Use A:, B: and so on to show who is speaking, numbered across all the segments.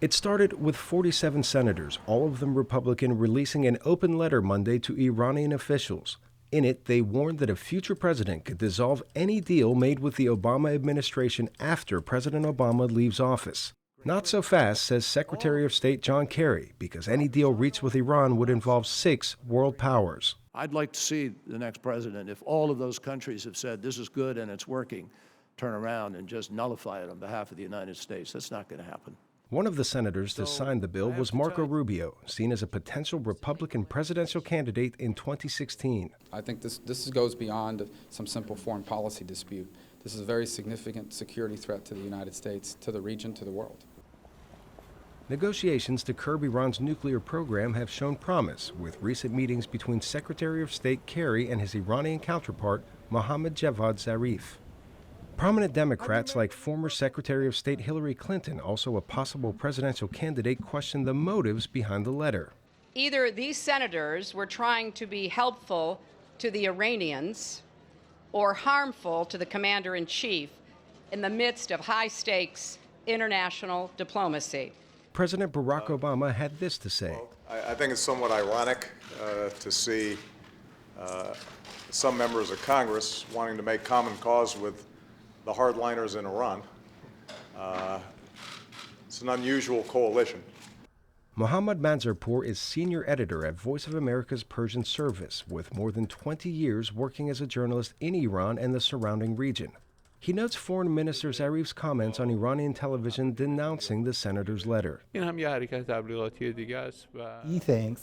A: It started with 47 senators, all of them Republican, releasing an open letter Monday to Iranian officials. In it, they warned that a future president could dissolve any deal made with the Obama administration after President Obama leaves office. Not so fast, says Secretary of State John Kerry, because any deal reached with Iran would involve 6 world powers.
B: I'd like to see the next president, if all of those countries have said this is good and it's working, turn around and just nullify it on behalf of the United States. That's not going to happen.
A: One of the senators to sign the bill was Marco Rubio, seen as a potential Republican presidential candidate in 2016.
C: I think this goes beyond some simple foreign policy dispute. This is a very significant security threat to the United States, to the region, to the world.
A: Negotiations to curb Iran's nuclear program have shown promise, with recent meetings between Secretary of State Kerry and his Iranian counterpart, Mohammad Javad Zarif. Prominent Democrats like former Secretary of State Hillary Clinton, also a possible presidential candidate, questioned the motives behind the letter.
D: Either these senators were trying to be helpful to the Iranians or harmful to the commander-in-chief in the midst of high-stakes international diplomacy.
A: President Barack Obama had this to say.
E: Well, I think it's somewhat ironic to see some members of Congress wanting to make common cause with the hardliners in Iran. It's an unusual coalition.
A: Mohammad Manzarpour is senior editor at Voice of America's Persian Service, with more than 20 years working as a journalist in Iran and the surrounding region. He notes Foreign Minister Zarif's comments on Iranian television denouncing the senator's letter.
F: He
G: thinks,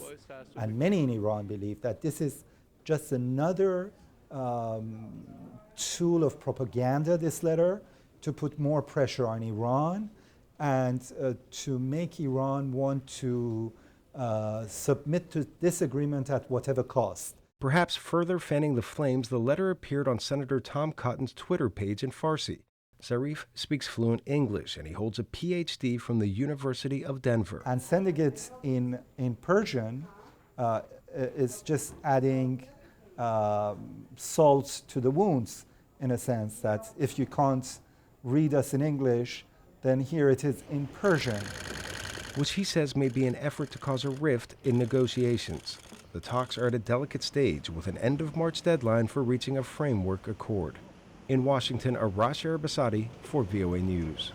G: and many in Iran believe, that this is just another tool of propaganda, this letter, to put more pressure on Iran and to make Iran want to submit to this agreement at whatever cost.
A: Perhaps further fanning the flames, the letter appeared on Senator Tom Cotton's Twitter page in Farsi. Zarif speaks fluent English, and he holds a PhD from the University of Denver.
G: And sending it in Persian is just adding salt to the wounds, in a sense, that if you can't read us in English, then here it is in Persian.
A: Which he says may be an effort to cause a rift in negotiations. The talks are at a delicate stage, with an end-of-March deadline for reaching a framework accord. In Washington, Arash Arabasadi for VOA News.